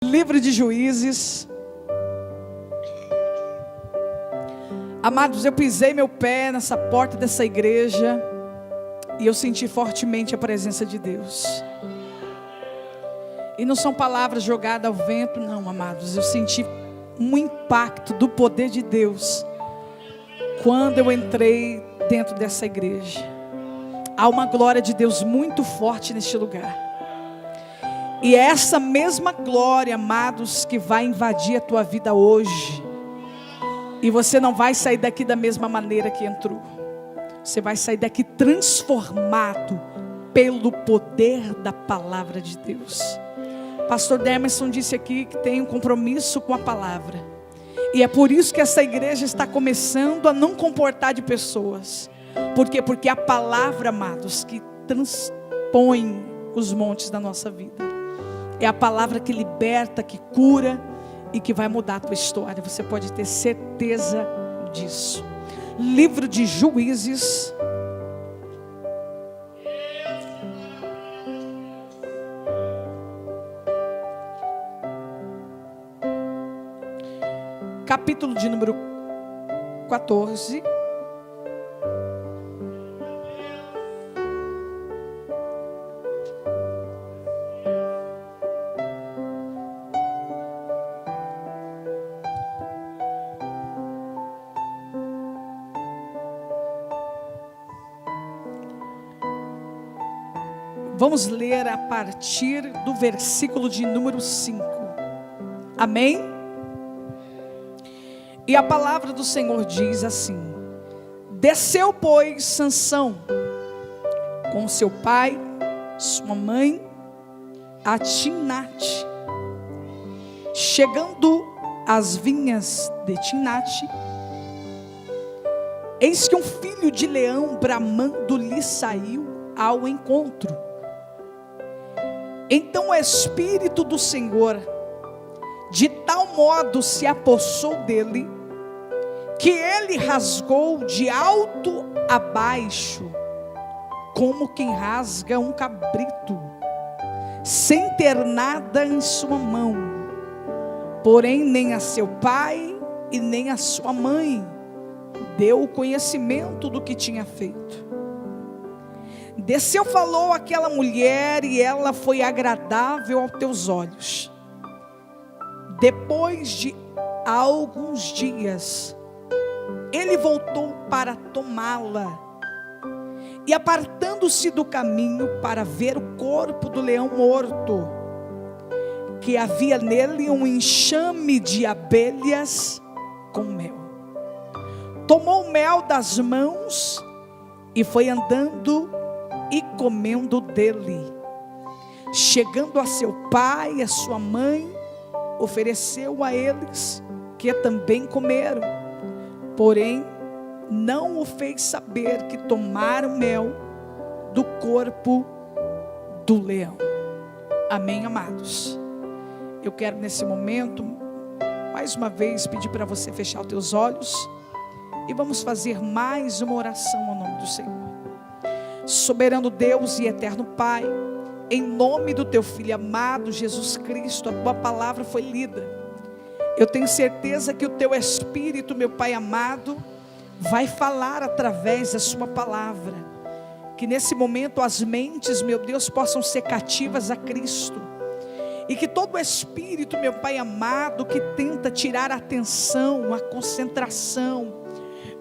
Livro de Juízes. Amados, eu pisei meu pé nessa porta dessa igreja e eu senti fortemente a presença de Deus. E não são palavras jogadas ao vento, não, amados. Eu senti um impacto do poder de Deus quando eu entrei dentro dessa igreja. Há uma glória de Deus muito forte neste lugar. E é essa mesma glória, amados, que vai invadir a tua vida hoje. E você não vai sair daqui da mesma maneira que entrou. Você vai sair daqui transformado pelo poder da palavra de Deus. Pastor Demerson disse aqui que tem um compromisso com a palavra. E é por isso que essa igreja está começando a não comportar de pessoas. Por quê? Porque a palavra, amados, que transpõe os montes da nossa vida. É a palavra que liberta, que cura e que vai mudar a tua história. Você pode ter certeza disso. Livro de Juízes. Capítulo de número 14. Vamos ler a partir do versículo de número 5. Amém? E a palavra do Senhor diz assim: desceu, pois, Sansão com seu pai, sua mãe, a Timnate. Chegando às vinhas de Timnate, eis que um filho de leão bramando lhe saiu ao encontro. Então o Espírito do Senhor de tal modo se apossou dele, que ele rasgou de alto a baixo, como quem rasga um cabrito, sem ter nada em sua mão. Porém nem a seu pai e nem a sua mãe deu o conhecimento do que tinha feito. Desceu, falou àquela mulher, e ela foi agradável aos teus olhos. Depois de alguns dias, ele voltou para tomá-la, e apartando-se do caminho para ver o corpo do leão morto, que havia nele um enxame de abelhas com mel, tomou o mel das mãos e foi andando e comendo dele. Chegando a seu pai e a sua mãe, ofereceu a eles, que também comeram. Porém não o fez saber que tomaram mel do corpo do leão. Amém, amados? Eu quero nesse momento, mais uma vez, pedir para você fechar os teus olhos, e vamos fazer mais uma oração ao nome do Senhor. Soberano Deus e eterno Pai, em nome do teu Filho amado Jesus Cristo, a tua palavra foi lida. Eu tenho certeza que o teu Espírito, meu Pai amado, vai falar através da sua palavra. Que nesse momento as mentes, meu Deus, possam ser cativas a Cristo. E que todo espírito, meu Pai amado, que tenta tirar a atenção, a concentração,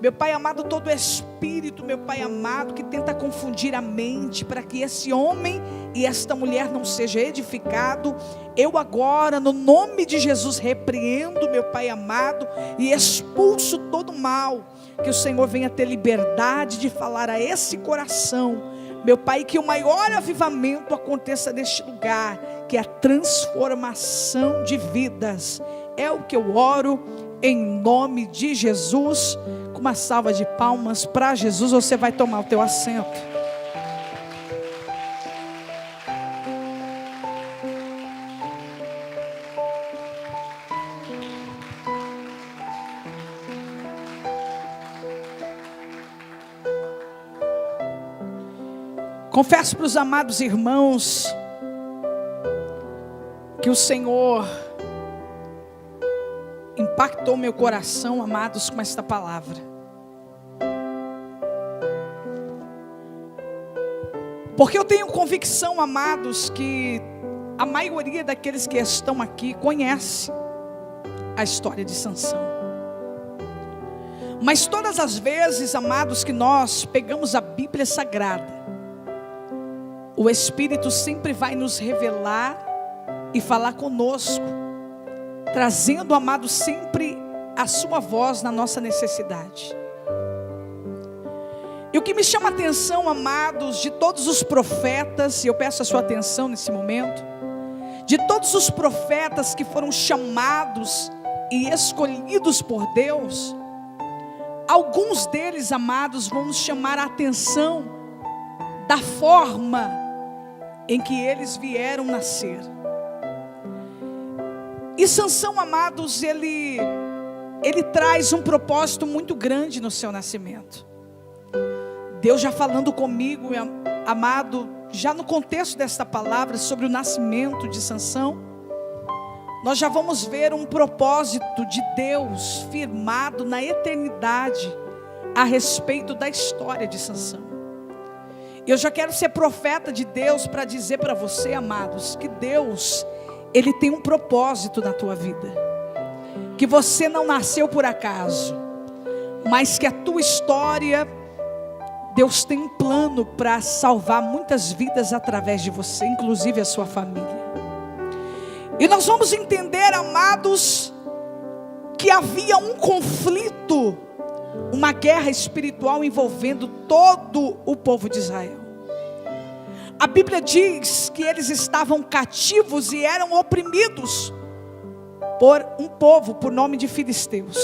meu Pai amado, todo espírito, meu Pai amado, que tenta confundir a mente, para que esse homem e esta mulher não seja edificado, eu agora, no nome de Jesus, repreendo, meu Pai amado, e expulso todo mal. Que o Senhor venha ter liberdade de falar a esse coração, meu Pai, que o maior avivamento aconteça neste lugar, que a transformação de vidas, é o que eu oro, em nome de Jesus. Com uma salva de palmas para Jesus, você vai tomar o teu assento. Confesso para os amados irmãos que o Senhor impactou meu coração, amados, com esta palavra. Porque eu tenho convicção, amados, que a maioria daqueles que estão aqui conhece a história de Sansão. Mas todas as vezes, amados, que nós pegamos a Bíblia Sagrada, o Espírito sempre vai nos revelar e falar conosco, trazendo, amados, sempre a sua voz na nossa necessidade. E o que me chama a atenção, amados, de todos os profetas, e eu peço a sua atenção nesse momento, de todos os profetas que foram chamados e escolhidos por Deus, alguns deles, amados, vão nos chamar a atenção da forma em que eles vieram nascer. E Sansão, amados, ele traz um propósito muito grande no seu nascimento. Deus já falando comigo, amado, já no contexto desta palavra sobre o nascimento de Sansão, nós já vamos ver um propósito de Deus firmado na eternidade a respeito da história de Sansão. Eu já quero ser profeta de Deus para dizer para você, amados, que Deus, Ele tem um propósito na tua vida, que você não nasceu por acaso, mas que a tua história, Deus tem um plano para salvar muitas vidas através de você, inclusive a sua família. E nós vamos entender, amados, que havia um conflito, uma guerra espiritual envolvendo todo o povo de Israel. A Bíblia diz que eles estavam cativos e eram oprimidos por um povo por nome de filisteus.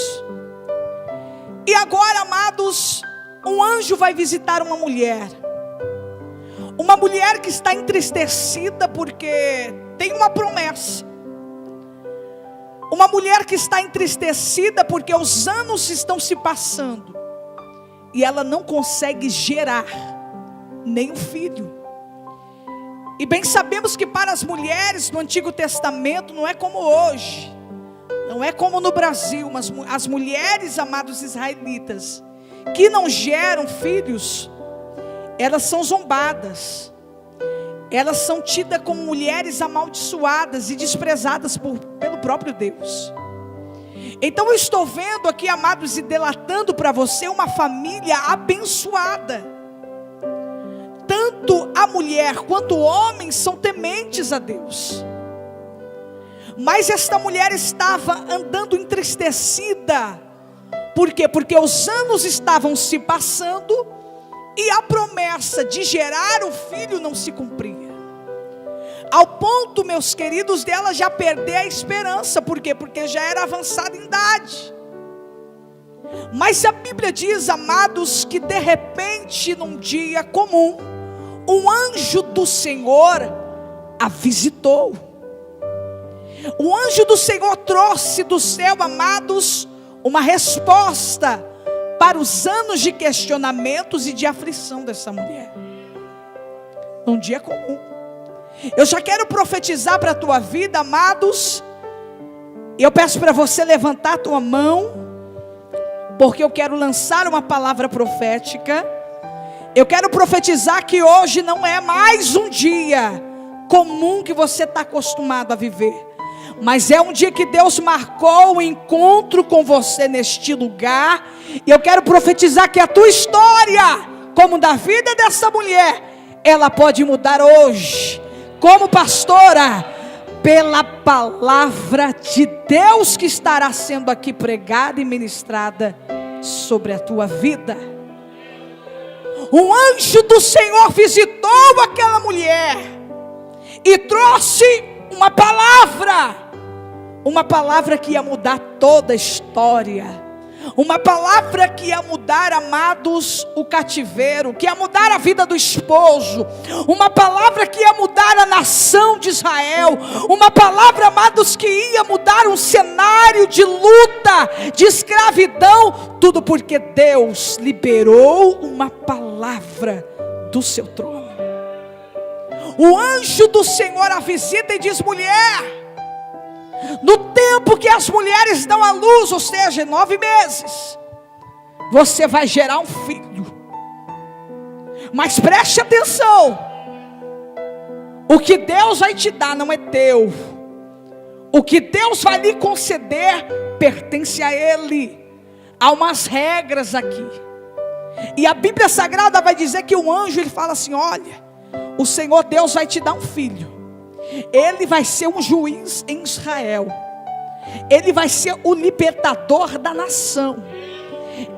E agora, amados, um anjo vai visitar uma mulher que está entristecida porque tem uma promessa. Uma mulher que está entristecida porque os anos estão se passando e ela não consegue gerar nenhum filho. E bem sabemos que para as mulheres no Antigo Testamento não é como hoje, não é como no Brasil, mas as mulheres, amados israelitas, que não geram filhos, elas são zombadas, elas são tidas como mulheres amaldiçoadas e desprezadas pelo próprio Deus. Então eu estou vendo aqui, amados, e delatando para você uma família abençoada. Tanto a mulher quanto o homem são tementes a Deus. Mas esta mulher estava andando entristecida. Por quê? Porque os anos estavam se passando e a promessa de gerar o filho não se cumpria. Ao ponto, meus queridos, dela já perder a esperança. Por quê? Porque já era avançada em idade. Mas a Bíblia diz, amados, que de repente, num dia comum, um anjo do Senhor a visitou. O anjo do Senhor trouxe do céu, amados, uma resposta para os anos de questionamentos e de aflição dessa mulher. Num dia comum. Eu já quero profetizar para a tua vida, amados. E eu peço para você levantar a tua mão, porque eu quero lançar uma palavra profética. Eu quero profetizar que hoje não é mais um dia comum que você está acostumado a viver, mas é um dia que Deus marcou o encontro com você neste lugar. E eu quero profetizar que a tua história, como da vida dessa mulher, ela pode mudar hoje. Como pastora, pela palavra de Deus que estará sendo aqui pregada e ministrada sobre a tua vida. Um anjo do Senhor visitou aquela mulher e trouxe uma palavra que ia mudar toda a história, uma palavra que ia mudar, amados, o cativeiro, que ia mudar a vida do esposo, uma palavra que ia mudar a nação de Israel, uma palavra, amados, que ia mudar um cenário de luta, de escravidão, tudo porque Deus liberou uma palavra do seu trono. O anjo do Senhor a visita e diz: mulher, No tempo que as mulheres dão à luz, ou seja, 9 meses, você vai gerar um filho. Mas preste atenção, o que Deus vai te dar não é teu. O que Deus vai lhe conceder pertence a Ele. Há umas regras aqui. E a Bíblia Sagrada vai dizer que o anjo, ele fala assim: olha, o Senhor Deus vai te dar um filho. Ele vai ser um juiz em Israel. Ele vai ser o libertador da nação.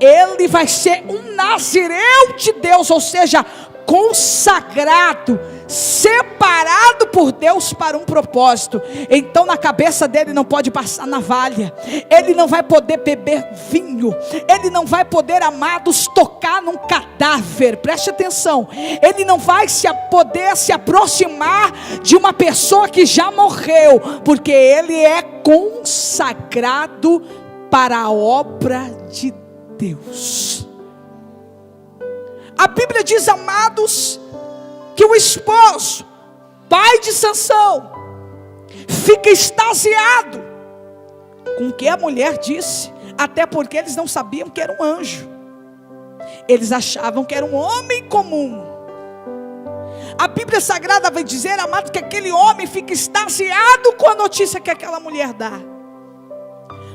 Ele vai ser um nazireu de Deus, ou seja, consagrado, separado por Deus para um propósito. Então na cabeça dele não pode passar navalha, ele não vai poder beber vinho, ele não vai poder, amados, tocar num cadáver. Preste atenção, ele não vai poder se aproximar de uma pessoa que já morreu, porque ele é consagrado para a obra de Deus. A Bíblia diz, amados, que o esposo, pai de Sansão, fica extasiado com o que a mulher disse, até porque eles não sabiam que era um anjo, eles achavam que era um homem comum. A Bíblia Sagrada vai dizer, amado, que aquele homem fica extasiado com a notícia que aquela mulher dá.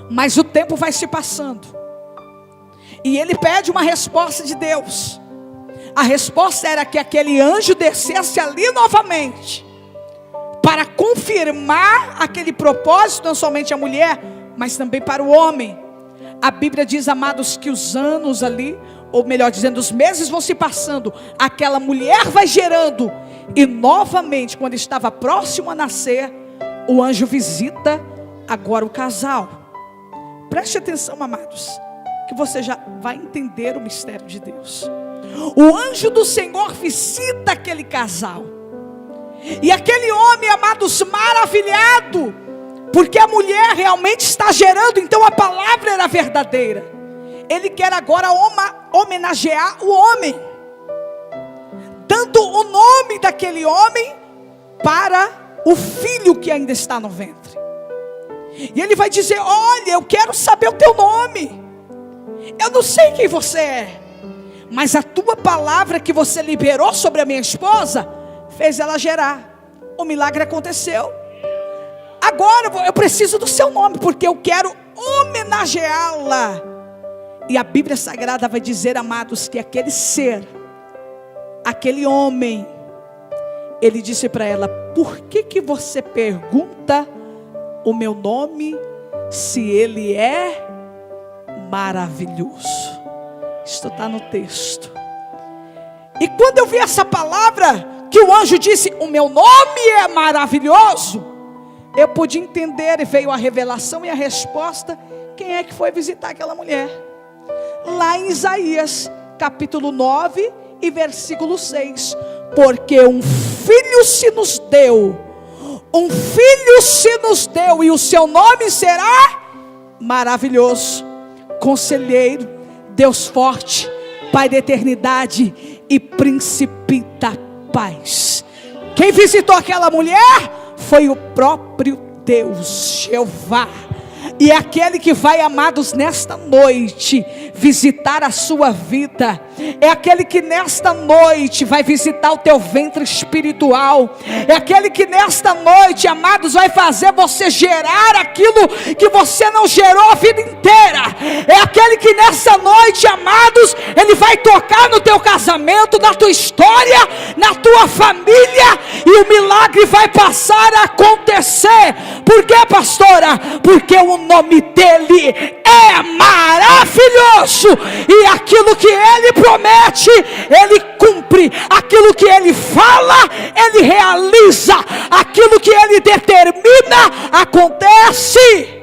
Mas o tempo vai se passando, e ele pede uma resposta de Deus. A resposta era que aquele anjo descesse ali novamente, para confirmar aquele propósito, não somente a mulher, mas também para o homem. A Bíblia diz, amados, que os anos ali, ou melhor dizendo, os meses vão se passando, aquela mulher vai gerando, e novamente, quando estava próximo a nascer, o anjo visita agora o casal. Preste atenção, amados, que você já vai entender o mistério de Deus. O anjo do Senhor visita aquele casal, e aquele homem, amados, maravilhado, porque a mulher realmente está gerando, então a palavra era verdadeira. Ele quer agora homenagear o homem, dando o nome daquele homem para o filho que ainda está no ventre. E ele vai dizer: olha, eu quero saber o teu nome. Eu não sei quem você é, mas a tua palavra que você liberou sobre a minha esposa fez ela gerar. O milagre aconteceu. Agora eu preciso do seu nome, porque eu quero homenageá-la. E a Bíblia Sagrada vai dizer, amados, que aquele ser, aquele homem, ele disse para ela: por que você pergunta o meu nome, se ele é maravilhoso? Isto está no texto. E quando eu vi essa palavra, que o anjo disse: o meu nome é maravilhoso, eu pude entender, e veio a revelação e a resposta. Quem é que foi visitar aquela mulher? Lá em Isaías, capítulo 9 e versículo 6. Porque um filho se nos deu, e o seu nome será maravilhoso, conselheiro, Deus forte, Pai da eternidade e príncipe da paz. Quem visitou aquela mulher foi o próprio Deus, Jeová. E é aquele que vai, amados, nesta noite visitar a sua vida. É aquele que nesta noite vai visitar o teu ventre espiritual. É aquele que nesta noite, amados, vai fazer você gerar aquilo que você não gerou a vida inteira. É aquele que nessa noite, amados, ele vai tocar no teu casamento, na tua história, na tua família, e o milagre vai passar a acontecer. Por quê, pastora? Porque o nome dele é maravilhoso, e aquilo que ele promete, ele cumpre. Aquilo que ele fala, ele realiza. Aquilo que ele determina, acontece.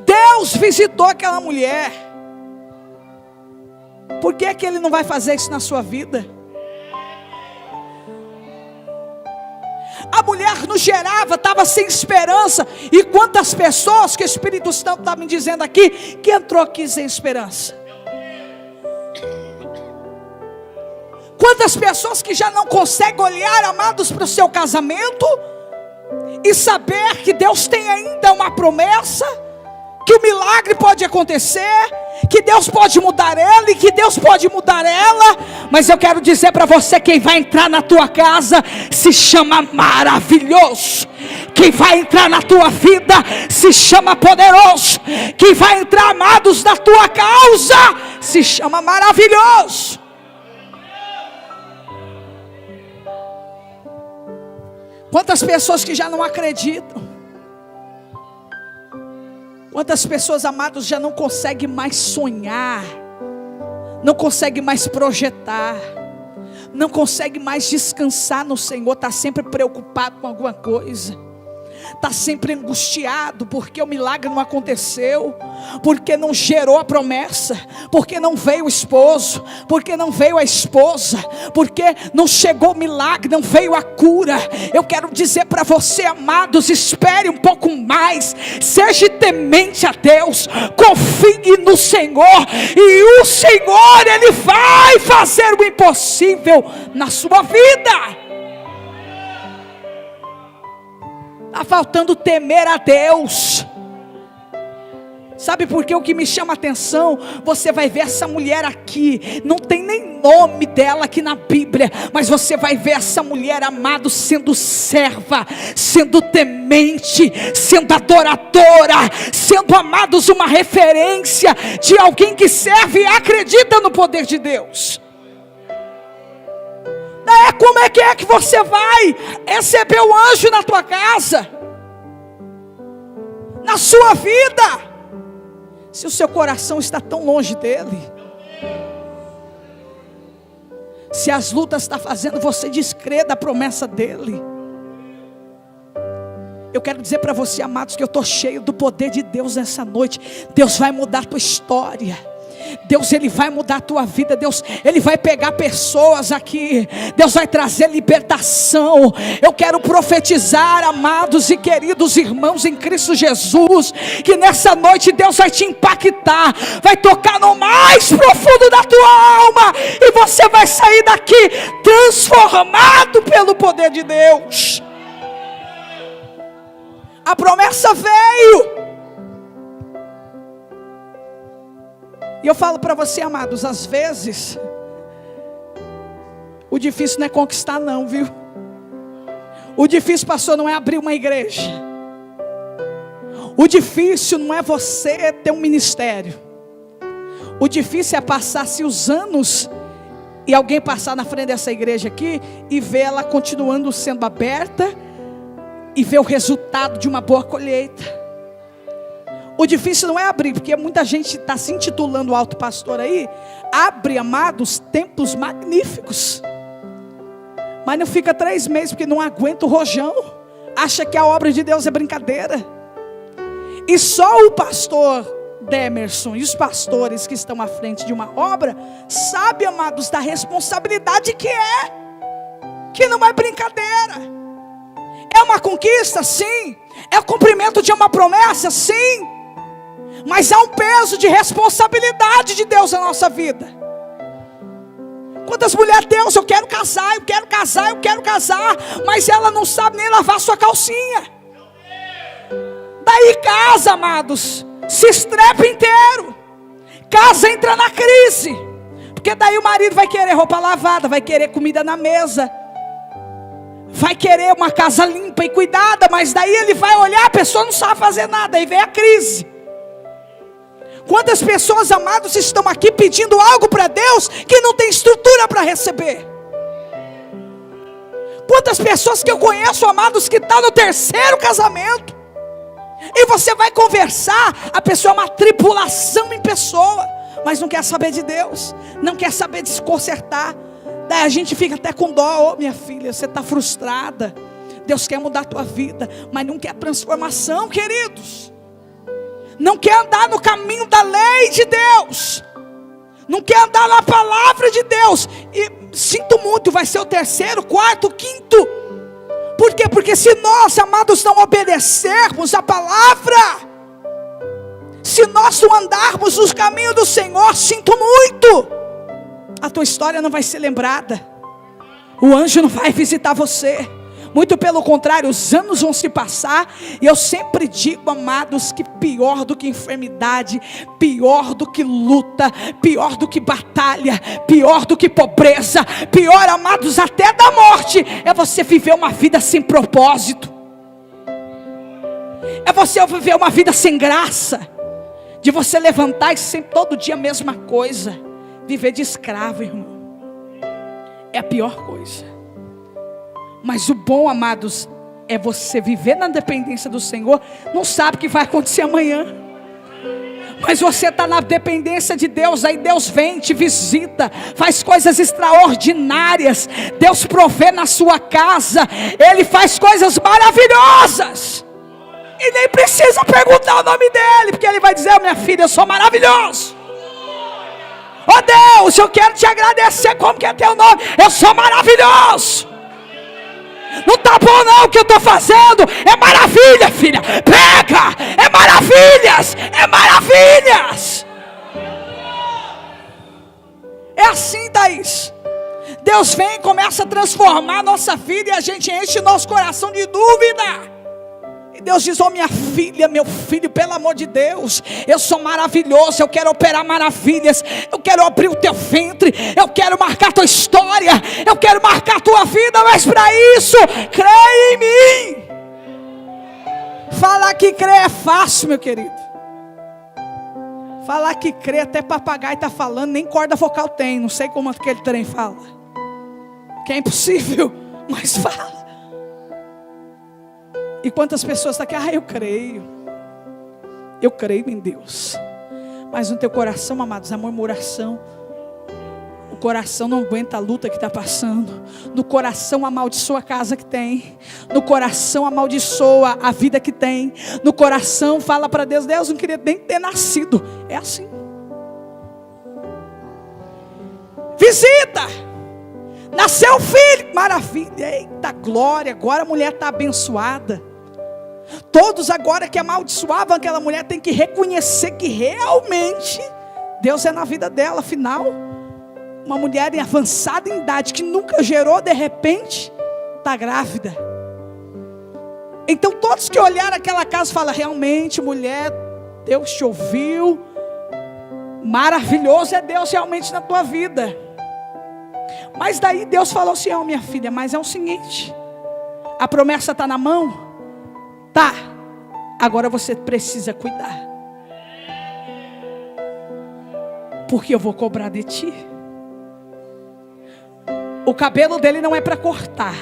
Deus visitou aquela mulher. Por que que ele não vai fazer isso na sua vida? A mulher não gerava, estava sem esperança. E quantas pessoas que o Espírito Santo está me dizendo aqui, que entrou aqui sem esperança? Quantas pessoas que já não conseguem olhar, amados, para o seu casamento, e saber que Deus tem ainda uma promessa, que o milagre pode acontecer, que Deus pode mudar ele, que Deus pode mudar ela. Mas eu quero dizer para você, quem vai entrar na tua casa se chama maravilhoso. Quem vai entrar na tua vida se chama poderoso. Quem vai entrar, amados, na tua causa se chama maravilhoso. Quantas pessoas que já não acreditam, quantas pessoas, amados, já não conseguem mais sonhar, não conseguem mais projetar, não conseguem mais descansar no Senhor, está sempre preocupado com alguma coisa, está sempre angustiado porque o milagre não aconteceu, porque não gerou a promessa, porque não veio o esposo, porque não veio a esposa, porque não chegou o milagre, não veio a cura. Eu quero dizer para você, amados, espere um pouco mais, seja temente a Deus, confie no Senhor, e o Senhor, Ele vai fazer o impossível na sua vida. Está faltando temer a Deus. Sabe por quê? O que me chama a atenção, você vai ver essa mulher aqui, não tem nem nome dela aqui na Bíblia, mas você vai ver essa mulher, amado, sendo serva, sendo temente, sendo adoradora, sendo, amados, uma referência de alguém que serve e acredita no poder de Deus. Como é que você vai receber o anjo na tua casa, na sua vida, se o seu coração está tão longe dele? Se as lutas estão fazendo você descrer da promessa dele. Eu quero dizer para você, amados, que eu estou cheio do poder de Deus nessa noite. Deus vai mudar a tua história. Deus, Ele vai mudar a tua vida. Deus, Ele vai pegar pessoas aqui. Deus vai trazer libertação. Eu quero profetizar, amados e queridos irmãos em Cristo Jesus, que nessa noite Deus vai te impactar, vai tocar no mais profundo da tua alma, e você vai sair daqui transformado pelo poder de Deus. A promessa veio. E eu falo para você, amados, às vezes o difícil não é conquistar não, viu? O difícil, pastor, não é abrir uma igreja. O difícil não é você ter um ministério. O difícil é passar-se os anos e alguém passar na frente dessa igreja aqui e ver ela continuando sendo aberta e ver o resultado de uma boa colheita. O difícil não é abrir, porque muita gente está se intitulando alto pastor aí, abre, amados, templos magníficos, mas não fica 3 meses, porque não aguenta o rojão, acha que a obra de Deus é brincadeira. E só o pastor Demerson e os pastores que estão à frente de uma obra, sabe, amados, da responsabilidade que não é brincadeira. É uma conquista, sim. É o cumprimento de uma promessa, sim. Mas há um peso de responsabilidade de Deus na nossa vida. Quantas mulheres, Deus, eu quero casar, eu quero casar, eu quero casar, mas ela não sabe nem lavar sua calcinha. Daí casa, amados, se estrepa inteiro. Casa entra na crise, porque daí o marido vai querer roupa lavada, vai querer comida na mesa, vai querer uma casa limpa e cuidada, mas daí ele vai olhar, a pessoa não sabe fazer nada, aí vem a crise. Quantas pessoas, amados, estão aqui pedindo algo para Deus que não tem estrutura para receber? Quantas pessoas que eu conheço, amados, que estão no 3º casamento, e você vai conversar, a pessoa é uma tribulação em pessoa, mas não quer saber de Deus, não quer saber de se consertar. Daí a gente fica até com dó. Minha filha, você está frustrada, Deus quer mudar a tua vida, mas não quer transformação, queridos. Não quer andar no caminho da lei de Deus, não quer andar na palavra de Deus. E sinto muito, vai ser o 3º, 4º, 5º. Por quê? Porque se nós, amados, não obedecermos a palavra, se nós não andarmos nos caminhos do Senhor, sinto muito, a tua história não vai ser lembrada. O anjo não vai visitar você, Muito pelo contrário, os anos vão se passar. E eu sempre digo, amados, que pior do que enfermidade, pior do que luta, pior do que batalha, pior do que pobreza, pior, amados, até da morte, é você viver uma vida sem propósito. É você viver uma vida sem graça. De você levantar e sempre todo dia a mesma coisa. Viver de escravo, irmão, é a pior coisa. Mas o bom, amados, é você viver na dependência do Senhor. Não sabe o que vai acontecer amanhã, mas você está na dependência de Deus. Aí Deus vem, te visita, faz coisas extraordinárias. Deus provê na sua casa. Ele faz coisas maravilhosas. E nem precisa perguntar o nome dele, porque ele vai dizer: oh, minha filha, eu sou maravilhoso. Oh Deus, eu quero te agradecer. Como que é teu nome? Eu sou maravilhoso. Não está bom não o que eu estou fazendo. É maravilha, filha. Pega. É maravilhas. É maravilhas. É assim, Thaís. Deus vem e começa a transformar a nossa vida, e a gente enche o nosso coração de dúvida. E Deus diz: oh minha filha, meu filho, pelo amor de Deus, eu sou maravilhoso, eu quero operar maravilhas, eu quero abrir o teu ventre, eu quero marcar a tua história, eu quero marcar a tua vida, mas para isso, creia em mim. Falar que crê é fácil, meu querido. Falar que crê, até papagaio está falando, nem corda vocal tem, não sei como aquele trem fala, que é impossível, mas fala. E quantas pessoas estão aqui: ah, eu creio em Deus. Mas no teu coração, amados, a murmuração. O coração não aguenta a luta que está passando. No coração amaldiçoa a casa que tem. No coração amaldiçoa a vida que tem. No coração fala para Deus: Deus, não queria nem ter nascido. É assim. Visita. Nasceu um filho, maravilha, eita glória, agora a mulher está abençoada. Todos agora que amaldiçoavam aquela mulher tem que reconhecer que realmente Deus é na vida dela. Afinal, uma mulher em avançada em idade, que nunca gerou, de repente está grávida. Então todos que olharam aquela casa falam: realmente, mulher, Deus te ouviu. Maravilhoso é Deus realmente na tua vida. Mas daí Deus falou assim: ó, minha filha, mas é o seguinte, a promessa está na mão? Tá, agora você precisa cuidar, porque eu vou cobrar de ti. O cabelo dele não é para cortar.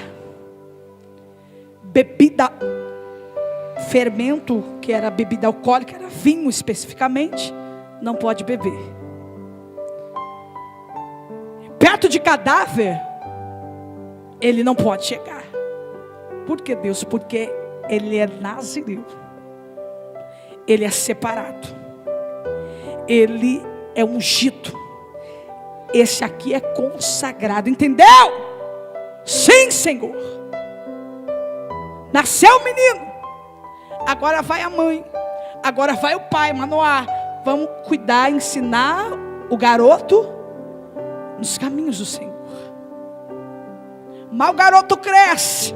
Bebida, fermento, que era bebida alcoólica, era vinho especificamente, não pode beber. Perto de cadáver, ele não pode chegar. Por que, Deus? Porque ele é nazireu. Ele é separado. Ele é ungido. Esse aqui é consagrado. Entendeu? Sim, Senhor. Nasceu o menino. Agora vai a mãe. Agora vai o pai, Manoá. Vamos cuidar, ensinar o garoto nos caminhos do Senhor. Mas o garoto cresce.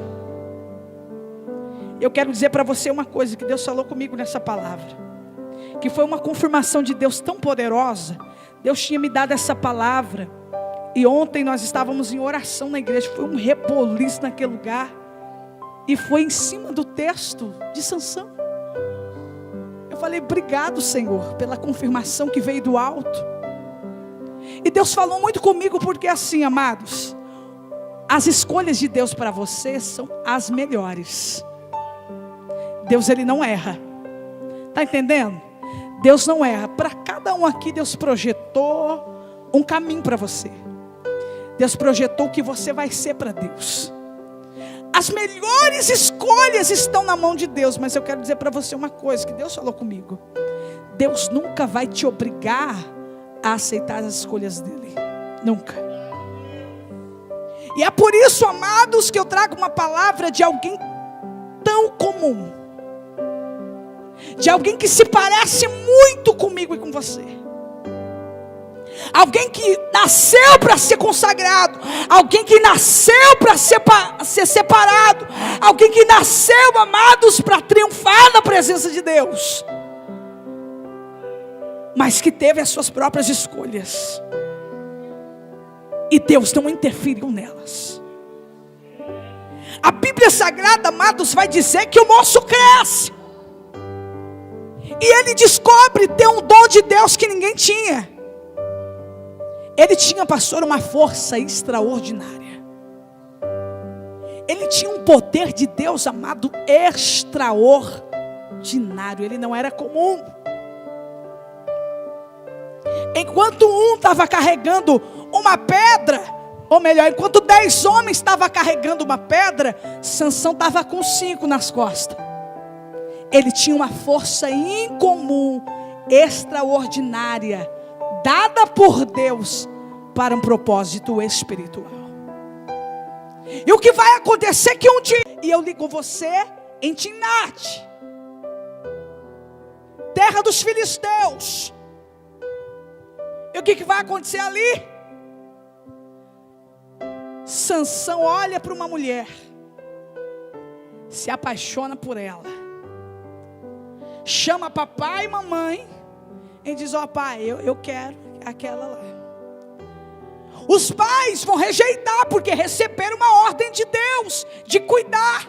Eu quero dizer para você uma coisa que Deus falou comigo nessa palavra, que foi uma confirmação de Deus tão poderosa. Deus tinha me dado essa palavra, e ontem nós estávamos em oração na igreja. Foi um reboliço naquele lugar, e foi em cima do texto de Sansão. Eu falei: obrigado, Senhor, pela confirmação que veio do alto. E Deus falou muito comigo, porque assim, amados, as escolhas de Deus para você são as melhores. Deus, ele não erra. Está entendendo? Deus não erra. Para cada um aqui, Deus projetou um caminho para você. Deus projetou o que você vai ser para Deus. As melhores escolhas estão na mão de Deus. Mas eu quero dizer para você uma coisa que Deus falou comigo: Deus nunca vai te obrigar a aceitar as escolhas dele. Nunca. E é por isso, amados, que eu trago uma palavra de alguém tão comum, de alguém que se parece muito comigo e com você. alguém que nasceu para ser consagrado, alguém que nasceu para ser separado, alguém que nasceu, amados, para triunfar na presença de Deus, mas que teve as suas próprias escolhas, e Deus não interferiu nelas. A Bíblia Sagrada, amados, vai dizer que o moço cresce, e ele descobre ter um dom de Deus que ninguém tinha. Ele tinha, pastor, uma força extraordinária. Ele tinha um poder de Deus, amado, extraordinário. Ele não era comum. Enquanto um estava carregando uma pedra, ou melhor, enquanto 10 homens estavam carregando uma pedra, Sansão estava com 5 nas costas. Ele tinha uma força incomum, extraordinária, dada por Deus para um propósito espiritual. E o que vai acontecer que um dia, e eu ligo você em Timnate, terra dos filisteus, e o que vai acontecer ali? Sansão olha para uma mulher, se apaixona por ela, chama papai e mamãe e diz: ó pai, eu quero aquela lá. Os pais vão rejeitar, porque receberam uma ordem de Deus de cuidar.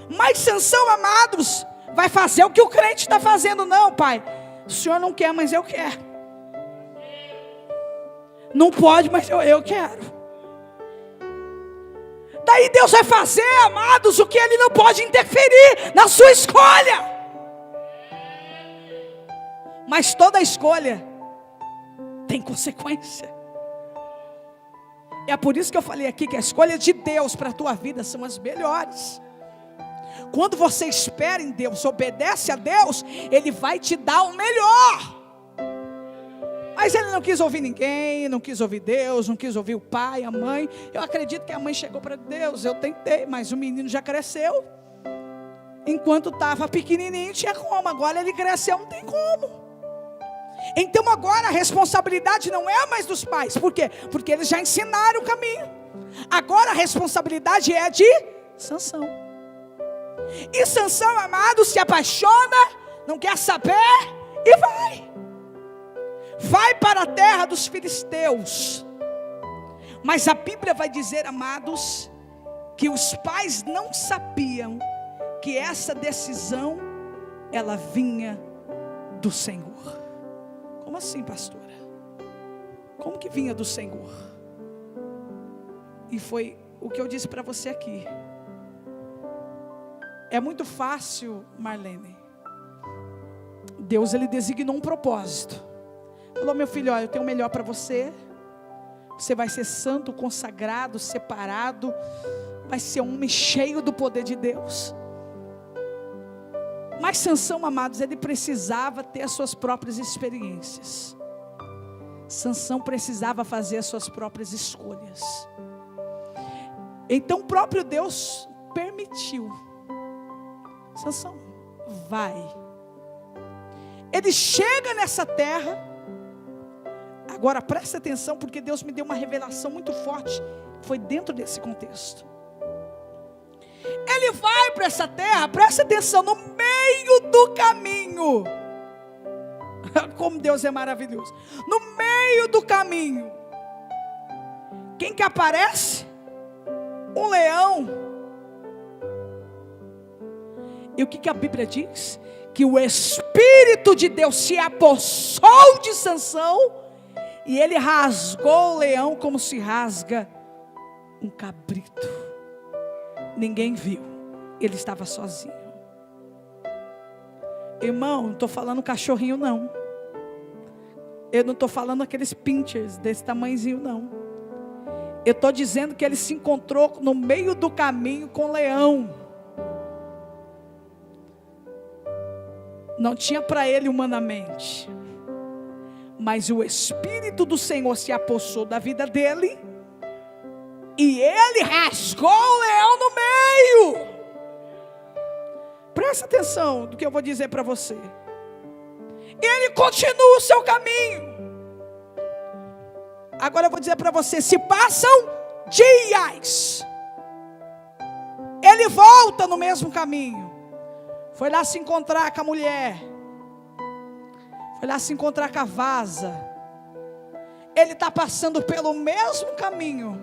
Mas Sansão, amados, vai fazer o que o crente está fazendo. Não, pai, o senhor não quer, mas eu quero. Não pode, mas eu quero. Daí Deus vai fazer, amados, o que Ele não pode interferir na sua escolha. Mas toda escolha tem consequência. É por isso que eu falei aqui que a escolha de Deus para a tua vida são as melhores. Quando você espera em Deus, obedece a Deus, Ele vai te dar o melhor. Mas ele não quis ouvir ninguém, não quis ouvir Deus, não quis ouvir o pai, a mãe. Eu acredito que a mãe chegou para Deus: eu tentei, mas o menino já cresceu. Enquanto estava pequenininho tinha como, agora ele cresceu, não tem como. Então agora a responsabilidade não é mais dos pais. Por quê? Porque eles já ensinaram o caminho. Agora a responsabilidade é de Sansão. E Sansão, amado, se apaixona, não quer saber e vai para a terra dos filisteus. Mas a Bíblia vai dizer, amados, que os pais não sabiam que essa decisão ela vinha do Senhor. Como assim, pastora? Como que vinha do Senhor? E foi o que eu disse para você aqui. É muito fácil, Marlene. Deus, Ele designou um propósito. Falou: meu filho, olha, eu tenho o melhor para você. Você vai ser santo, consagrado, separado. Vai ser um homem cheio do poder de Deus. Mas Sansão, amados, ele precisava ter as suas próprias experiências. Sansão precisava fazer as suas próprias escolhas. Então o próprio Deus permitiu. Sansão, vai. Ele chega nessa terra. Agora presta atenção, porque Deus me deu uma revelação muito forte. Foi dentro desse contexto. Ele vai para essa terra, presta atenção, no meio do caminho. Como Deus é maravilhoso. No meio do caminho, quem que aparece? Um leão. E o que a Bíblia diz? Que o Espírito de Deus se apossou de Sansão, e ele rasgou o leão como se rasga um cabrito. Ninguém viu, ele estava sozinho. Irmão, não estou falando cachorrinho não. Eu não estou falando aqueles pinchers desse tamanhozinho não. Eu estou dizendo que ele se encontrou no meio do caminho com o leão. Não tinha para ele humanamente, mas o Espírito do Senhor se apossou da vida dele, e ele rasgou o leão no meio. Presta atenção do que eu vou dizer para você. E ele continua o seu caminho. Agora eu vou dizer para você, se passam dias, ele volta no mesmo caminho. Foi lá se encontrar com a mulher, foi lá se encontrar com a vaza. Ele está passando pelo mesmo caminho,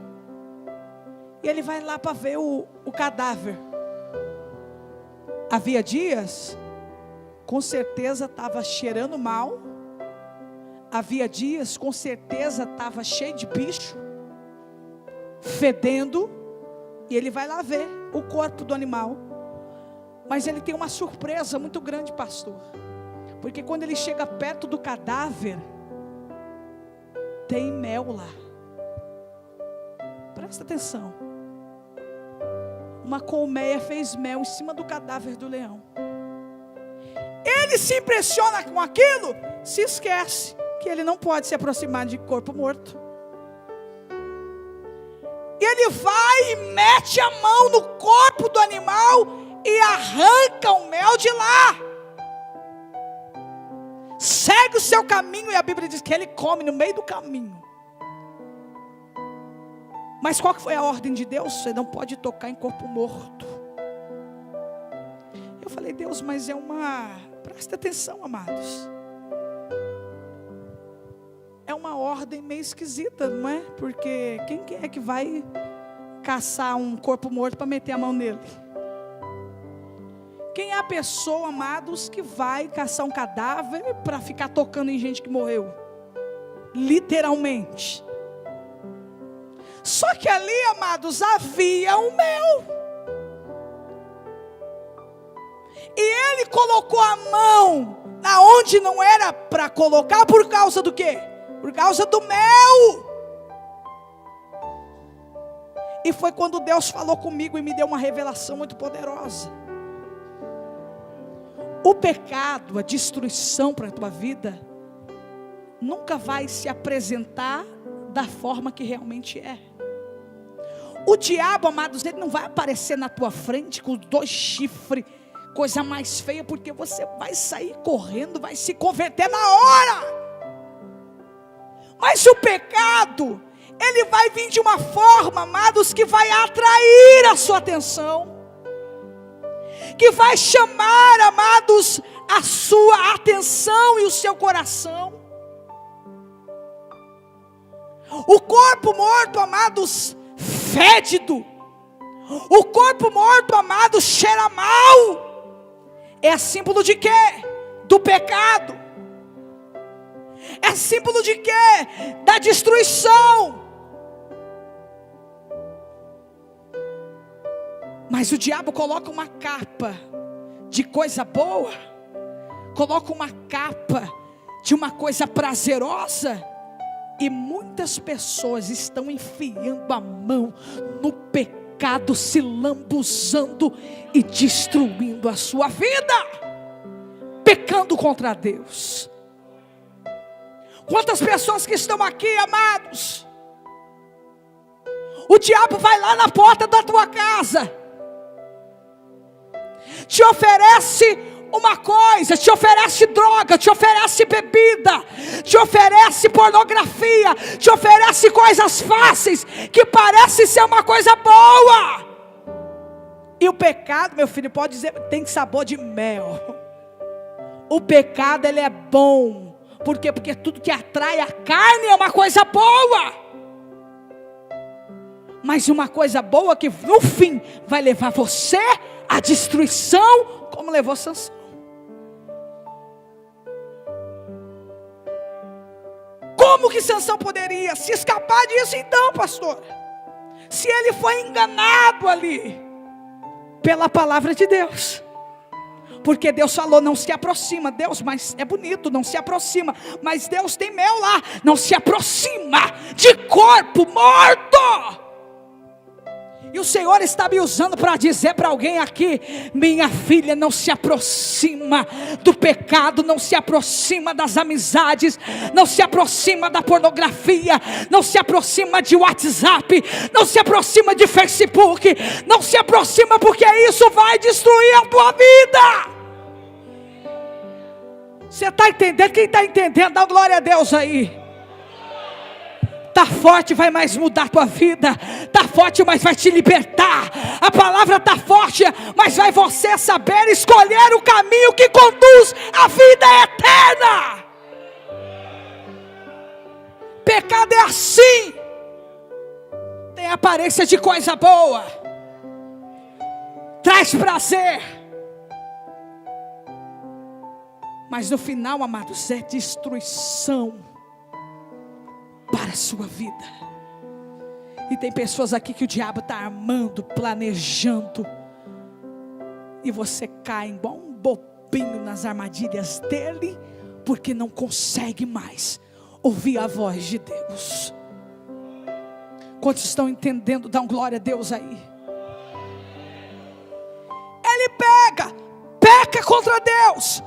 e ele vai lá para ver o cadáver. Havia dias, com certeza estava cheirando mal. Havia dias, com certeza estava cheio de bicho, fedendo. E ele vai lá ver o corpo do animal. Mas ele tem uma surpresa muito grande, pastor. Porque quando ele chega perto do cadáver, tem mel lá. Presta atenção. Uma colmeia fez mel em cima do cadáver do leão. Ele se impressiona com aquilo, se esquece que ele não pode se aproximar de corpo morto. E ele vai e mete a mão no corpo do animal e arranca o mel de lá. Segue o seu caminho, e a Bíblia diz que ele come no meio do caminho. Mas qual que foi a ordem de Deus? Você não pode tocar em corpo morto. Eu falei, Deus, mas presta atenção, amados. É uma ordem meio esquisita, não é? Porque quem é que vai caçar um corpo morto para meter a mão nele? Quem é a pessoa, amados, que vai caçar um cadáver para ficar tocando em gente que morreu? Literalmente. Só que ali, amados, havia um mel. E ele colocou a mão aonde não era para colocar, por causa do quê? Por causa do mel. E foi quando Deus falou comigo e me deu uma revelação muito poderosa. O pecado, a destruição para a tua vida, nunca vai se apresentar da forma que realmente é. O diabo, amados, ele não vai aparecer na tua frente com 2 chifres, coisa mais feia, porque você vai sair correndo, vai se converter na hora. Mas o pecado, ele vai vir de uma forma, amados, que vai atrair a sua atenção, que vai chamar, amados, a sua atenção e o seu coração. O corpo morto, amados, fédido. O corpo morto, amado, cheira mal. É símbolo de quê? Do pecado. É símbolo de quê? Da destruição. Mas o diabo coloca uma capa de coisa boa, coloca uma capa de uma coisa prazerosa, e muitas pessoas estão enfiando a mão no pecado, se lambuzando e destruindo a sua vida, pecando contra Deus. Quantas pessoas que estão aqui, amados, o diabo vai lá na porta da tua casa, te oferece uma coisa, te oferece droga, te oferece bebida, te oferece pornografia, te oferece coisas fáceis, que parece ser uma coisa boa. E o pecado, meu filho, pode dizer, tem sabor de mel. O pecado, ele é bom. Por quê? Porque tudo que atrai a carne é uma coisa boa. Mas uma coisa boa que no fim vai levar você à destruição, como levou Sansão. Como que Sansão poderia se escapar disso então, pastor? Se ele foi enganado ali pela palavra de Deus. Porque Deus falou, não se aproxima. Deus, mas é bonito, não se aproxima. Mas Deus tem mel lá, não se aproxima de corpo morto. E o Senhor está me usando para dizer para alguém aqui: minha filha, não se aproxima do pecado, não se aproxima das amizades, não se aproxima da pornografia, não se aproxima de WhatsApp, não se aproxima de Facebook, não se aproxima, porque isso vai destruir a tua vida. Você está entendendo? Quem está entendendo, dá glória a Deus aí. Tá forte, vai mais mudar a tua vida. Tá forte, mas vai te libertar. A palavra tá forte, mas vai você saber escolher o caminho que conduz à vida eterna. Pecado é assim. Tem aparência de coisa boa, traz prazer, mas no final, amados, é destruição para a sua vida. E tem pessoas aqui que o diabo está armando, planejando, e você cai igual um bobinho nas armadilhas dele, porque não consegue mais ouvir a voz de Deus. Quantos estão entendendo? Dá um glória a Deus aí. Ele peca contra Deus,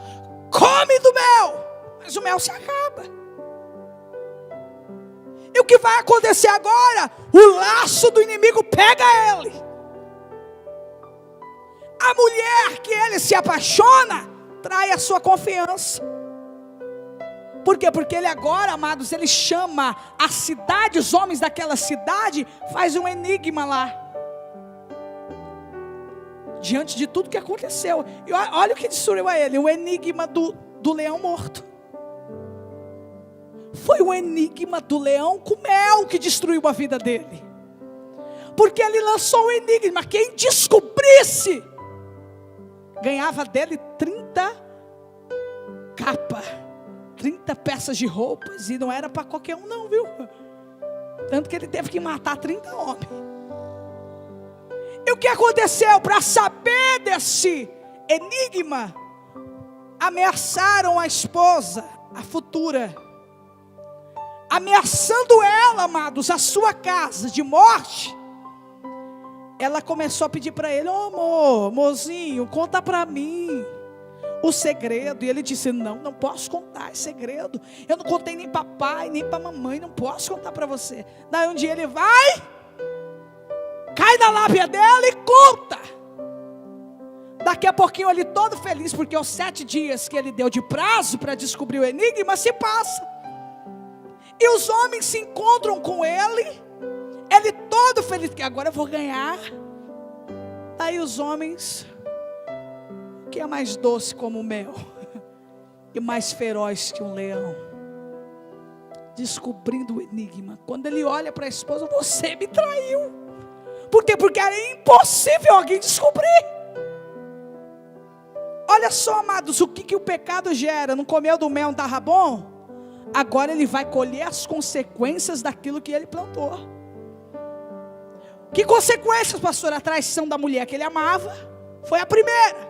come do mel, mas o mel se acaba. E o que vai acontecer agora? O laço do inimigo pega ele. A mulher que ele se apaixona trai a sua confiança. Por quê? Porque ele agora, amados, ele chama a cidade, os homens daquela cidade, faz um enigma lá. Diante de tudo que aconteceu. E olha o que destruiu a ele, o enigma do leão morto. Foi o enigma do leão com mel que destruiu a vida dele. Porque ele lançou o enigma, quem descobrisse, ganhava dele 30 capas. 30 peças de roupas, e não era para qualquer um não, viu? Tanto que ele teve que matar 30 homens. E o que aconteceu? Para saber desse enigma, ameaçaram a esposa, a futura, ameaçando ela, amados, a sua casa de morte. Ela começou a pedir para ele: amorzinho, conta para mim o segredo. E ele disse: não posso contar esse segredo. Eu não contei nem para pai, nem para mamãe, não posso contar para você. Daí um dia ele vai, cai na lábia dela e conta. Daqui a pouquinho ele todo feliz, porque os 7 dias que ele deu de prazo para descobrir o enigma se passa. E os homens se encontram com ele todo feliz, que agora eu vou ganhar. Daí os homens, que é mais doce como o mel e mais feroz que um leão, descobrindo o enigma. Quando ele olha para a esposa: você me traiu. Por quê? Porque era impossível alguém descobrir. Olha só, amados, o que o pecado gera. Não comeu do mel, não estava bom? Agora ele vai colher as consequências daquilo que ele plantou. Que consequências, pastor? A traição da mulher que ele amava foi a primeira.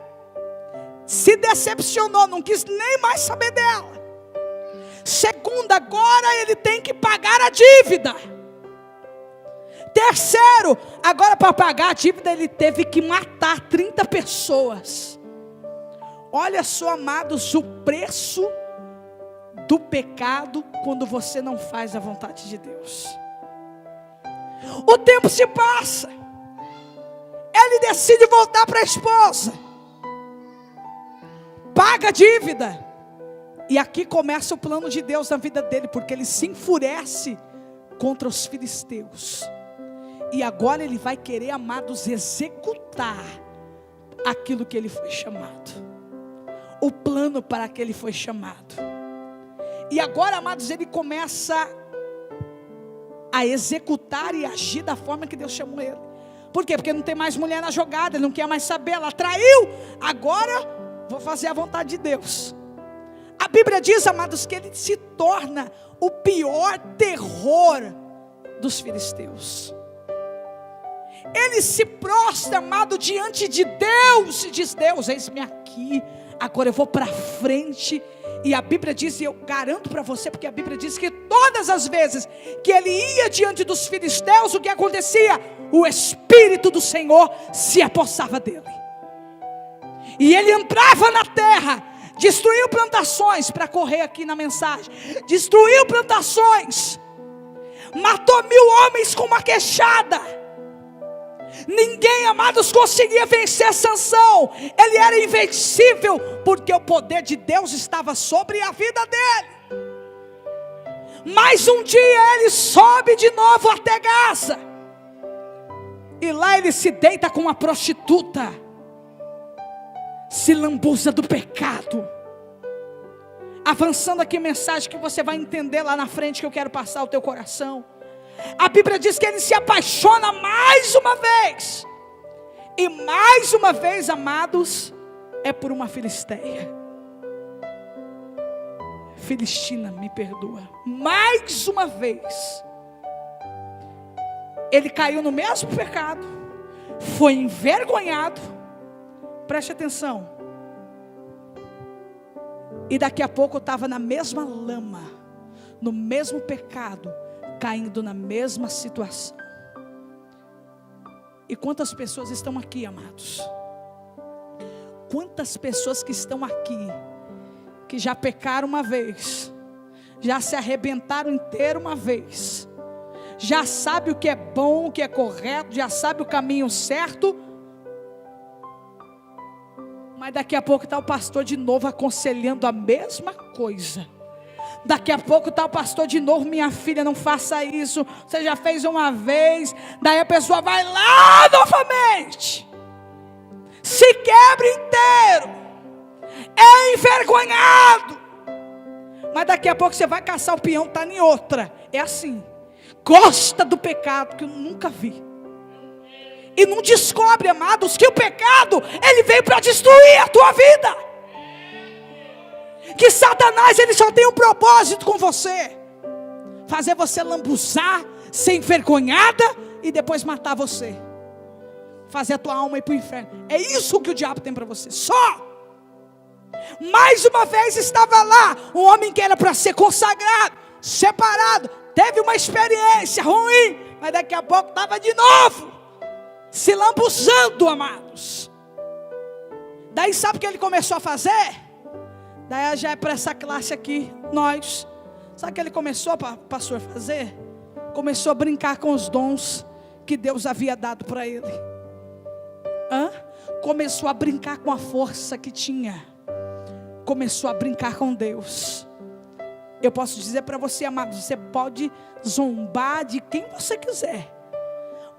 Se decepcionou, não quis nem mais saber dela. Segunda, agora ele tem que pagar a dívida. Terceiro, agora para pagar a dívida ele teve que matar 30 pessoas. Olha só, amados, o preço do pecado quando você não faz a vontade de Deus. O tempo se passa, ele decide voltar para a esposa, paga a dívida, e aqui começa o plano de Deus na vida dele, porque ele se enfurece contra os filisteus, e agora ele vai querer, amados, executar aquilo que ele foi chamado, o plano para que ele foi chamado. E agora, amados, ele começa a executar e agir da forma que Deus chamou ele. Por quê? Porque não tem mais mulher na jogada, ele não quer mais saber, ela traiu, agora vou fazer a vontade de Deus. A Bíblia diz, amados, que ele se torna o pior terror dos filisteus. Ele se prostra, amado, diante de Deus e diz: Deus, eis-me aqui, agora eu vou para frente. E a Bíblia diz, e eu garanto para você, porque a Bíblia diz que todas as vezes que ele ia diante dos filisteus, o que acontecia? O Espírito do Senhor se apossava dele, e ele entrava na terra, destruiu plantações, para correr aqui na mensagem, destruiu plantações, matou 1000 homens com uma queixada. Ninguém, amados, conseguia vencer Sansão. Ele era invencível, porque o poder de Deus estava sobre a vida dele. Mas um dia ele sobe de novo até Gaza. E lá ele se deita com uma prostituta. Se lambuza do pecado. Avançando aqui a mensagem que você vai entender lá na frente, que eu quero passar ao teu coração. A Bíblia diz que ele se apaixona mais uma vez. E mais uma vez, amados, é por uma filisteia. Filistina, me perdoa. Mais uma vez. Ele caiu no mesmo pecado. Foi envergonhado. Preste atenção. E daqui a pouco eu estava na mesma lama. No mesmo pecado. Caindo na mesma situação. E quantas pessoas estão aqui, amados? Quantas pessoas que estão aqui, que já pecaram uma vez, já se arrebentaram inteiro uma vez, já sabe o que é bom, o que é correto, já sabe o caminho certo, mas daqui a pouco está o pastor de novo aconselhando a mesma coisa. Daqui a pouco está o pastor de novo: minha filha, não faça isso, você já fez uma vez. Daí a pessoa vai lá novamente, se quebra inteiro, é envergonhado. Mas daqui a pouco você vai caçar o peão, está em outra. É assim, gosta do pecado que eu nunca vi. E não descobre, amados, que o pecado, ele veio para destruir a tua vida. Que Satanás, ele só tem um propósito com você: fazer você lambuzar, ser envergonhada e depois matar você, fazer a tua alma ir para o inferno. É isso que o diabo tem para você, só. Mais uma vez estava lá um homem que era para ser consagrado, separado, teve uma experiência ruim, mas daqui a pouco estava de novo se lambuzando, amados. Daí sabe o que ele começou a fazer? Daí já é para essa classe aqui, nós. Sabe o que ele começou, pastor, a fazer? Começou a brincar com os dons que Deus havia dado para ele. Começou a brincar com a força que tinha. Começou a brincar com Deus. Eu posso dizer para você, amado, você pode zombar de quem você quiser,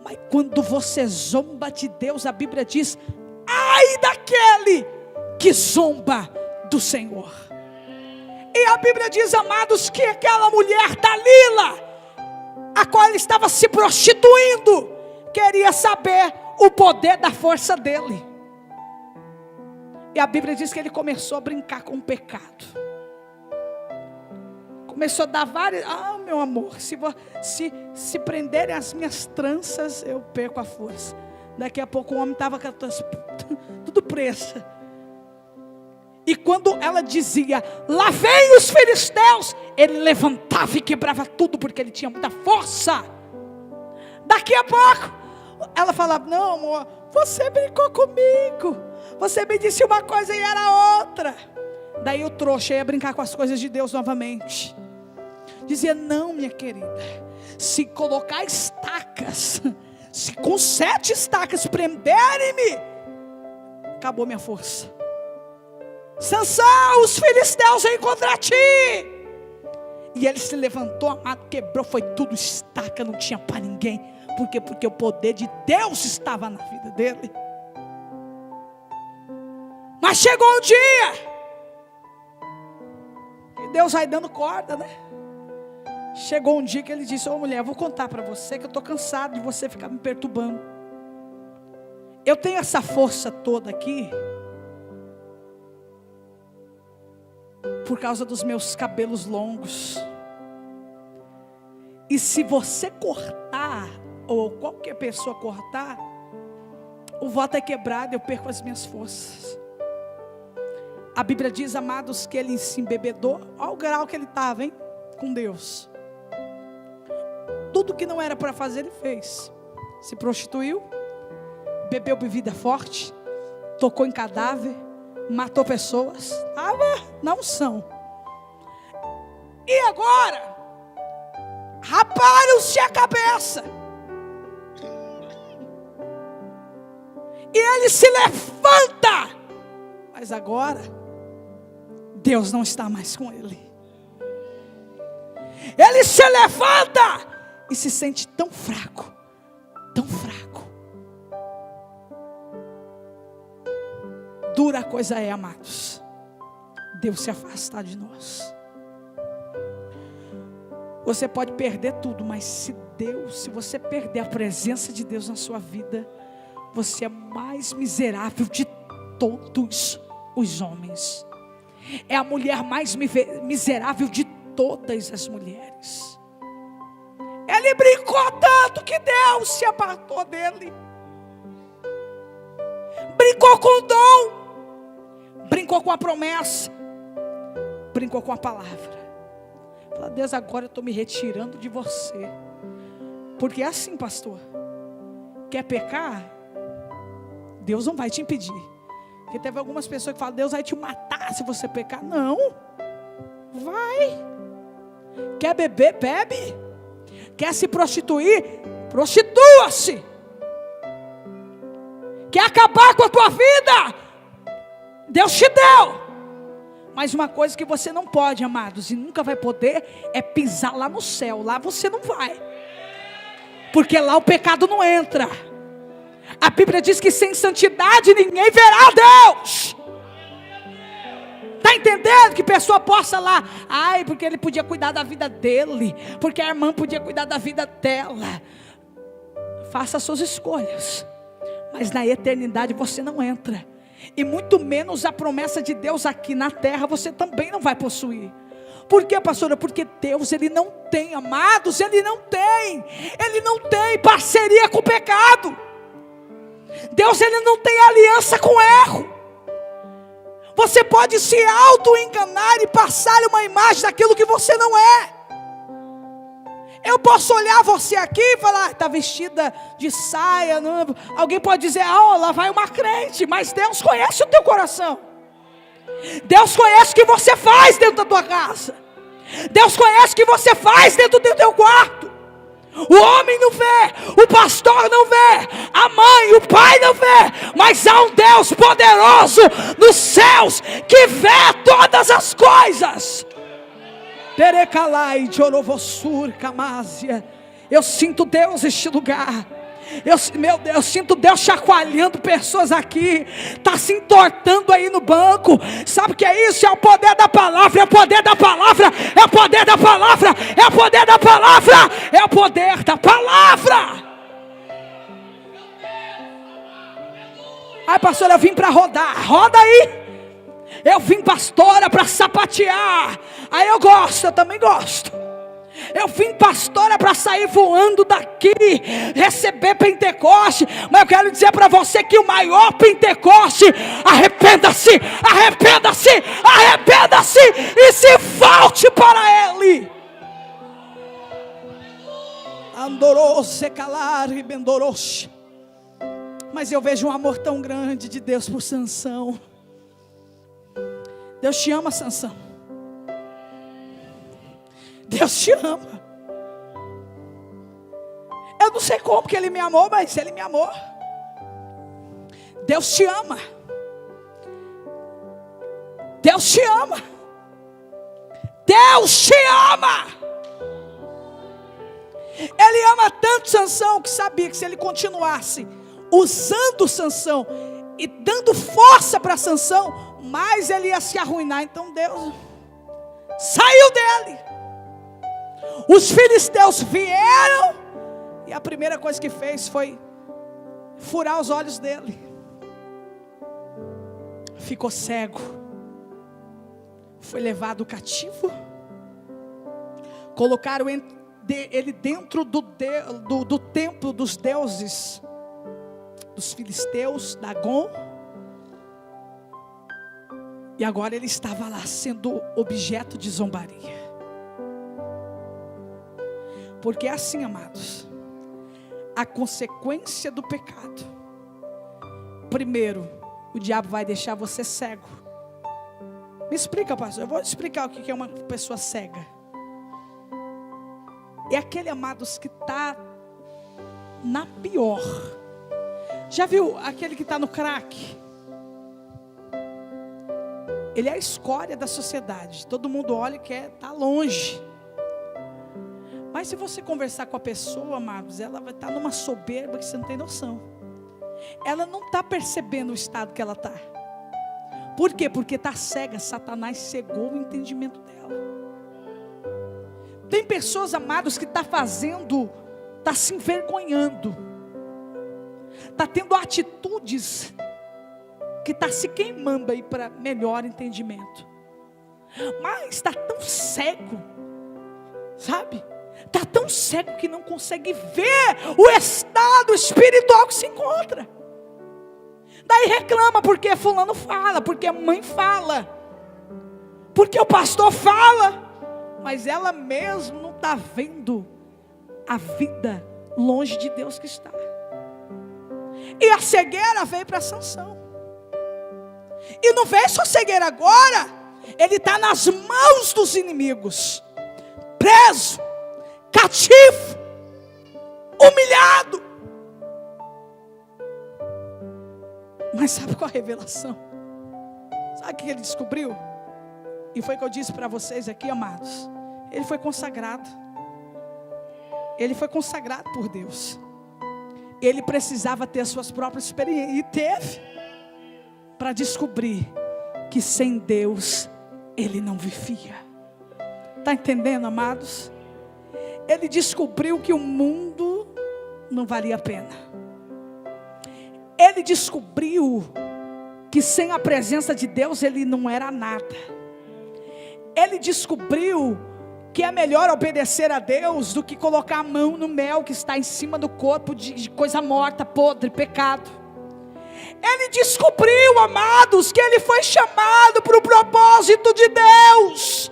mas quando você zomba de Deus, a Bíblia diz: ai daquele que zomba do Senhor. E a Bíblia diz, amados, que aquela mulher Dalila, a qual ele estava se prostituindo, queria saber o poder da força dele. E a Bíblia diz que ele começou a brincar com o pecado. Começou a dar várias: meu amor, se prenderem as minhas tranças, eu perco a força. Daqui a pouco o homem estava com a trança tudo presa. E quando ela dizia: lá vem os filisteus, ele levantava e quebrava tudo, porque ele tinha muita força. Daqui a pouco ela falava: não, amor, você brincou comigo, você me disse uma coisa e era outra. Daí o trouxa ia brincar com as coisas de Deus novamente. Dizia: não, minha querida, se colocar estacas, se com 7 estacas prenderem-me, acabou minha força. Sansão, os filisteus vêm contra ti. E ele se levantou, amado, quebrou, foi tudo estaca, não tinha para ninguém. Por quê? Porque o poder de Deus estava na vida dele. Mas chegou um dia, e Deus vai dando corda, né? Chegou um dia que ele disse: ô mulher, eu vou contar para você que eu estou cansado de você ficar me perturbando. Eu tenho essa força toda aqui por causa dos meus cabelos longos. E se você cortar, ou qualquer pessoa cortar, o voto é quebrado, eu perco as minhas forças. A Bíblia diz, amados, que ele se embebedou. Olha o grau que ele estava, hein, com Deus. Tudo que não era para fazer, ele fez. Se prostituiu, bebeu bebida forte, tocou em cadáver, matou pessoas, estava na unção. E agora, raparam-se a cabeça, e ele se levanta, mas agora Deus não está mais com ele. Ele se levanta e se sente tão fraco, tão fraco. Dura coisa é, amados, Deus se afastar de nós. Você pode perder tudo, mas se você perder a presença de Deus na sua vida, você é mais miserável de todos os homens. É a mulher mais miserável de todas as mulheres. Ele brincou tanto que Deus se apartou dele. Brincou com o dom, brincou com a promessa, brincou com a palavra. Fala, Deus, agora eu estou me retirando de você. Porque é assim, pastor. Quer pecar? Deus não vai te impedir. Porque teve algumas pessoas que falam, Deus vai te matar se você pecar. Não. Vai. Quer beber? Bebe. Quer se prostituir? Prostitua-se. Quer acabar com a tua vida? Deus te deu. Mas uma coisa que você não pode, amados, e nunca vai poder, é pisar lá no céu. Lá você não vai. Porque lá o pecado não entra. A Bíblia diz que sem santidade ninguém verá Deus. Está entendendo? Que pessoa possa lá, ai, porque ele podia cuidar da vida dele, porque a irmã podia cuidar da vida dela. Faça as suas escolhas, mas na eternidade você não entra. E muito menos a promessa de Deus aqui na terra você também não vai possuir. Por quê, pastora? Porque Deus, Ele não tem, amados, Ele não tem parceria com o pecado. Deus, Ele não tem aliança com o erro. Você pode se auto-enganar e passar uma imagem daquilo que você não é. Eu posso olhar você aqui e falar, está vestida de saia. Não. Alguém pode dizer, lá vai uma crente. Mas Deus conhece o teu coração. Deus conhece o que você faz dentro da tua casa. Deus conhece o que você faz dentro do teu quarto. O homem não vê, o pastor não vê, a mãe, o pai não vê, mas há um Deus poderoso nos céus que vê todas as coisas. Eu sinto Deus neste lugar. Meu Deus, eu sinto Deus chacoalhando pessoas aqui. Está se entortando aí no banco. Sabe o que é isso? É o poder da palavra. É o poder da palavra. É o poder da palavra. É o poder da palavra. É o poder da palavra. Ai, pastora, eu vim para rodar. Roda aí. Eu vim, pastora, para sapatear. Aí eu gosto, eu também gosto. Eu vim, pastora, para sair voando daqui, receber Pentecoste. Mas eu quero dizer para você que o maior Pentecoste, arrependa-se, arrependa-se, arrependa-se e se volte para Ele. Andorou-se calar e bendorou-se. Mas eu vejo um amor tão grande de Deus por Sansão. Deus te ama, Sansão. Deus te ama. Eu não sei como que Ele me amou, mas Ele me amou. Deus te ama. Deus te ama. Deus te ama. Ele ama tanto Sansão que sabia que se ele continuasse usando Sansão e dando força para Sansão, mais ele ia se arruinar. Então Deus saiu dele. Os filisteus vieram e a primeira coisa que fez foi furar os olhos dele. Ficou cego. Foi levado cativo. Colocaram ele dentro do templo dos deuses dos filisteus, Dagon. E agora ele estava lá sendo objeto de zombaria. Porque é assim, amados, a consequência do pecado. Primeiro, o diabo vai deixar você cego. Me explica, pastor. Eu vou explicar o que é uma pessoa cega. É aquele, amados, que está na pior. Já viu aquele que está no crack? Ele é a escória da sociedade. Todo mundo olha e quer estar longe. Mas se você conversar com a pessoa, amados, ela vai estar numa soberba que você não tem noção. Ela não está percebendo o estado que ela está. Por quê? Porque está cega. Satanás cegou o entendimento dela. Tem pessoas, amados, que está se envergonhando, está tendo atitudes que está se queimando aí para melhor entendimento. Mas está tão cego, sabe? Está tão cego que não consegue ver o estado espiritual que se encontra. Daí reclama porque fulano fala, porque a mãe fala, porque o pastor fala, mas ela mesma não está vendo a vida longe de Deus que está. E a cegueira veio para Sansão. E não veio só cegueira agora, ele está nas mãos dos inimigos, preso, cativo, humilhado. Mas sabe qual a revelação? Sabe o que ele descobriu? E foi o que eu disse para vocês aqui, amados. Ele foi consagrado. Ele foi consagrado por Deus. Ele precisava ter as suas próprias experiências. E teve. Para descobrir que sem Deus ele não vivia. Está entendendo, amados? Ele descobriu que o mundo não valia a pena. Ele descobriu que sem a presença de Deus ele não era nada. Ele descobriu que é melhor obedecer a Deus do que colocar a mão no mel que está em cima do corpo de coisa morta, podre, pecado. Ele descobriu, amados, que ele foi chamado para o propósito de Deus.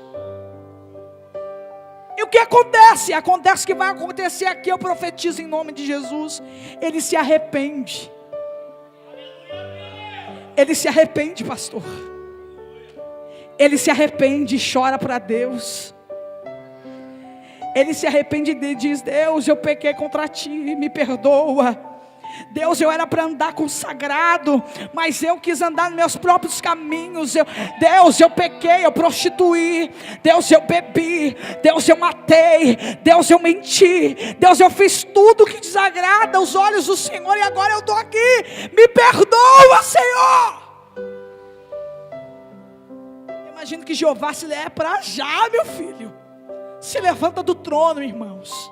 E o que acontece? Acontece que vai acontecer aqui, eu profetizo em nome de Jesus. Ele se arrepende. Ele se arrepende, pastor. Ele se arrepende e chora para Deus. Ele se arrepende e diz: Deus, eu pequei contra ti, me perdoa. Deus, eu era para andar consagrado, mas eu quis andar nos meus próprios caminhos. Deus, eu pequei, eu prostituí. Deus, eu bebi. Deus, eu matei. Deus, eu menti. Deus, eu fiz tudo que desagrada aos olhos do Senhor, e agora eu estou aqui. Me perdoa, Senhor. Eu imagino que Jeová se leva para já, meu filho. Se levanta do trono, irmãos.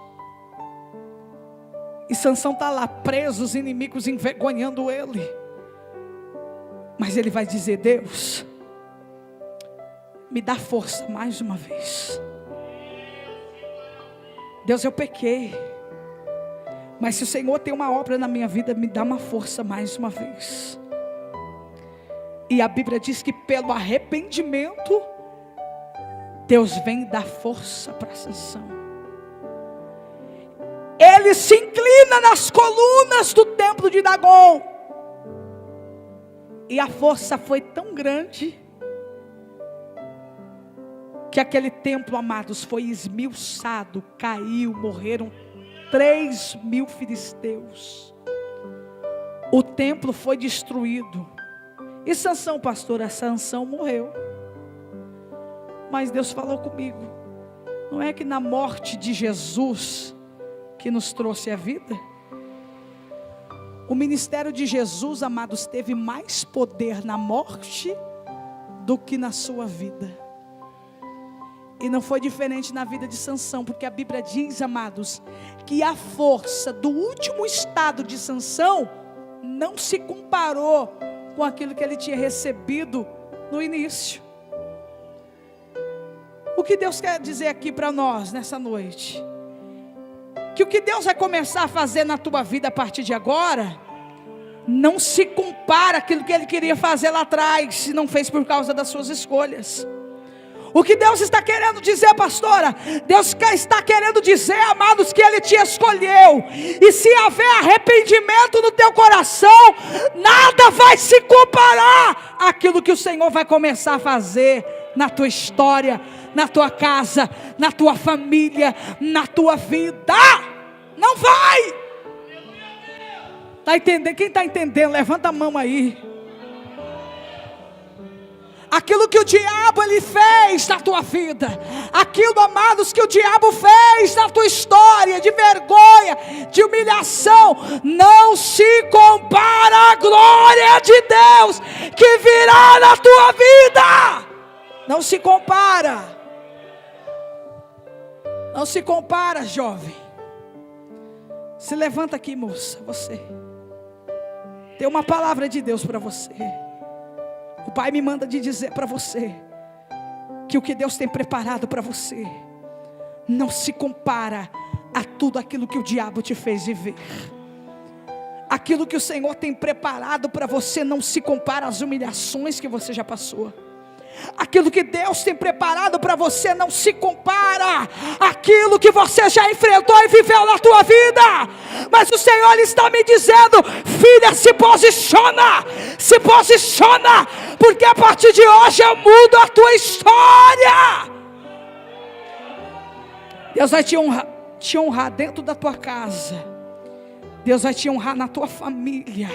E Sansão está lá preso, os inimigos envergonhando ele. Mas ele vai dizer: Deus, me dá força mais uma vez. Deus, eu pequei, mas se o Senhor tem uma obra na minha vida, me dá uma força mais uma vez. E a Bíblia diz que pelo arrependimento, Deus vem dar força para Sansão. Ele se inclina nas colunas do templo de Dagon. E a força foi tão grande que aquele templo, amados, foi esmiuçado, caiu, morreram 3.000 filisteus. O templo foi destruído. E Sansão, pastora, Sansão morreu. Mas Deus falou comigo: não é que na morte de Jesus que nos trouxe a vida? O ministério de Jesus, amados, teve mais poder na morte do que na sua vida. E não foi diferente na vida de Sansão, porque a Bíblia diz, amados, que a força do último estado de Sansão não se comparou com aquilo que ele tinha recebido no início. O que Deus quer dizer aqui para nós nessa noite? Que o que Deus vai começar a fazer na tua vida a partir de agora não se compara àquilo que Ele queria fazer lá atrás, e não fez por causa das suas escolhas. O que Deus está querendo dizer, pastora? Deus está querendo dizer, amados, que Ele te escolheu. E se haver arrependimento no teu coração, nada vai se comparar àquilo que o Senhor vai começar a fazer na tua história, na tua casa, na tua família, na tua vida. Não vai. Está entendendo? Quem está entendendo, levanta a mão aí. Aquilo que o diabo ele fez na tua vida, aquilo, amados, que o diabo fez na tua história, de vergonha, de humilhação, não se compara à glória de Deus que virá na tua vida. Não se compara. Não se compara, jovem. Se levanta aqui, moça, você. Tem uma palavra de Deus para você. O Pai me manda de dizer para você que o que Deus tem preparado para você não se compara a tudo aquilo que o diabo te fez viver. Aquilo que o Senhor tem preparado para você não se compara às humilhações que você já passou. Aquilo que Deus tem preparado para você não se compara àquilo que você já enfrentou e viveu na tua vida. Mas o Senhor está me dizendo: filha, se posiciona, porque a partir de hoje eu mudo a tua história. Deus vai te honrar dentro da tua casa. Deus vai te honrar na tua família.